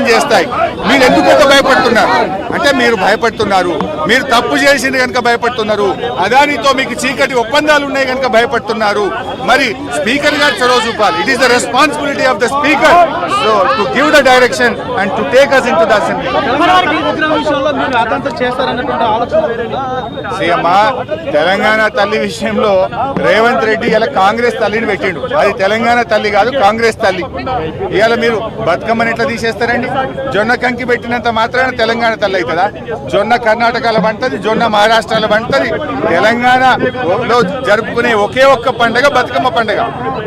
చేస్తాయి. మీరు ఎందుకంత భయపడుతున్నారు అంటే మీరు భయపడుతున్నారు, మీరు తప్పు చేసింది కనుక భయపడుతున్నారు, అదానితో మీకు చీకటి ఒప్పందాలు ఉన్నాయి కనుక భయపడుతున్నారు. మరి స్పీకర్ గారు చొరవ చూపాలి. It is the responsibility of the speaker so to give the direction and to take us into the assembly. Telangana తల్లి విషయంలో రేవంత్ రెడ్డి ఇలా కాంగ్రెస్ తల్లిని పెట్టిండు. అది తెలంగాణ తల్లి కాదు, కాంగ్రెస్ తల్లి. ఇవాళ మీరు బతుకమ్మని ఎట్లా తీసేస్తారండి? జొన్న కంకి పెట్టినంత మాత్రాన తెలంగాణ తల్లి అవుతుందా? జొన్న కర్ణాటకలో పంటది, జొన్న మహారాష్ట్రలో పంటది. తెలంగాణలో జరుపుకునే ఒకే ఒక్క పండుగ బతుకమ్మ పండుగ.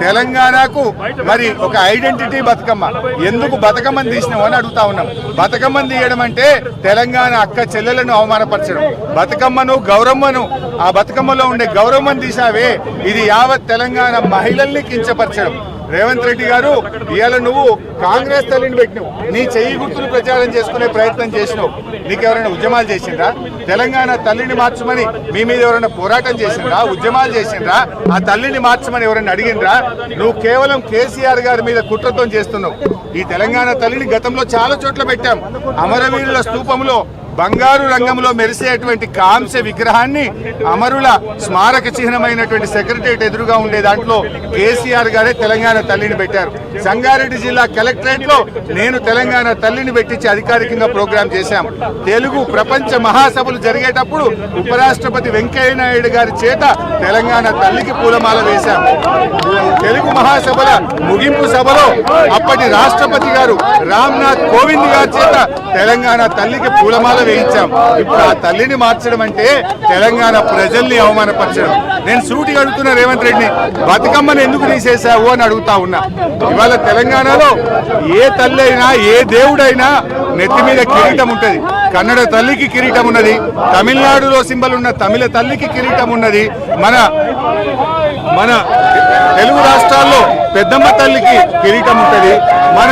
తెలంగాణకు మరి ఒక ఐడెంటిటీ బతుకమ్మ. ఎందుకు బతుకమ్మని తీసినావు అని అడుగుతా ఉన్నాం. బతుకమ్మని తీయడం అంటే తెలంగాణ అక్క చెల్లెలను అవమానపరచడం. బతుకమ్మను గౌరమ్మను ఆ బతుకమ్మలో ఉండే గౌరమ్మను తీసావే, ఇది యావత్ తెలంగాణ మహిళల్ని కించపరచడం. రేవంత్ రెడ్డి గారు ఇవాళ నువ్వు కాంగ్రెస్ తల్లిని పెట్టినావు, నీ చెయ్యి గుర్తులు ప్రచారం చేసుకునే ప్రయత్నం చేసినావు. నీకెవరైనా ఉద్యమాలు చేసిండ్రా? తెలంగాణ తల్లిని మార్చమని మీ మీద ఎవరైనా పోరాటం చేసిండ్రా? ఉద్యమాలు చేసిండ్రా? ఆ తల్లిని మార్చమని ఎవరైనా అడిగిండ్రా? నువ్వు కేవలం కేసీఆర్ గారి మీద కుట్రతో చేస్తున్నావు. ఈ తెలంగాణ తల్లిని గతంలో చాలా చోట్ల పెట్టాం. అమరవీరుల స్తూపంలో బంగారు రంగంలో మెరిసేటువంటి కాంస్య విగ్రహాన్ని అమరుల స్మారక చిహ్నమైనటువంటి సెక్రటరియట్ ఎదురుగా ఉండే దాంట్లో కేసీఆర్ గారే తెలంగాణ తల్లిని పెట్టారు. సంగారెడ్డి జిల్లా కలెక్టరేట్ లో నేను తెలంగాణ తల్లిని పెట్టించి అధికారికంగా ప్రోగ్రాం చేశాం. తెలుగు ప్రపంచ మహాసభలు జరిగేటప్పుడు ఉపరాష్ట్రపతి వెంకయ్య నాయుడు గారి చేత తెలంగాణ తల్లికి పూలమాల వేశాం. తెలుగు మహాసభల ముగింపు సభలో అప్పటి రాష్ట్రపతి గారు రామ్నాథ్ కోవింద్ గారి చేత తెలంగాణ తల్లికి పూలమాల వేయించాం. ఇప్పుడు ఆ తల్లిని మార్చడం అంటే తెలంగాణ ప్రజల్ని అవమానపరచడం. నేను సూటిగా అడుగుతున్నా రేవంత్ రెడ్డిని, బతుకమ్మను ఎందుకు తీసేశావు అని అడుగుతా ఉన్నా. ఇవాళ తెలంగాణలో ఏ తల్లి అయినా ఏ దేవుడైనా నెత్తి మీద కిరీటం ఉంటది. కన్నడ తల్లికి కిరీటం ఉన్నది, తమిళనాడులో సింబల్ ఉన్న తమిళ తల్లికి కిరీటం ఉన్నది, మన తెలుగు రాష్ట్రాల్లో పెద్దమ్మ తల్లికి కిరీటం ఉంటది, మన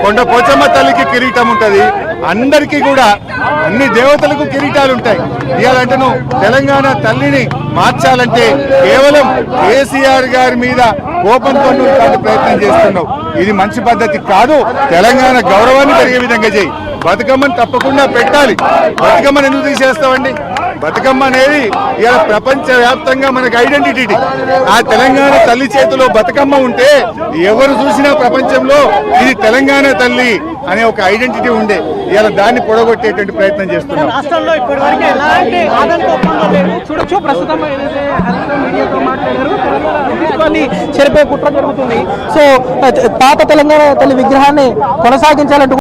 కొండ పోచమ్మ తల్లికి కిరీటం ఉంటది. అందరికీ కూడా అన్ని దేవతలకు కిరీటాలు ఉంటాయి. ఇవాళంటే నువ్వు తెలంగాణ తల్లిని మార్చాలంటే కేవలం కేసీఆర్ గారి మీద కోపంతో నువ్వు ప్రయత్నం చేస్తున్నావు. ఇది మంచి పద్ధతి కాదు. తెలంగాణ గౌరవాన్ని పెరిగే విధంగా చేయి. బతుకమ్మని తప్పకుండా పెట్టాలి. బతుకమ్మని ఎందుకు తీసేస్తావండి? బతుకమ్మ అనేది ఇలా ప్రపంచ వ్యాప్తంగా మనకు ఐడెంటిటీ. ఆ తెలంగాణ తల్లి చేతిలో బతుకమ్మ ఉంటే ఎవరు చూసినా ప్రపంచంలో ఇది తెలంగాణ తల్లి అనే ఒక ఐడెంటిటీ ఉండే. ఇలా దాన్ని పొడగొట్టేటువంటి ప్రయత్నం చేస్తున్నాం. రాష్ట్రంలో ఇప్పటివరకు ఎలాంటి చూడొచ్చు. ప్రస్తుతం చెరిపే కుట్ర జరుగుతుంది. సో పాత తెలంగాణ తల్లి విగ్రహాన్ని కొనసాగించాలంటూ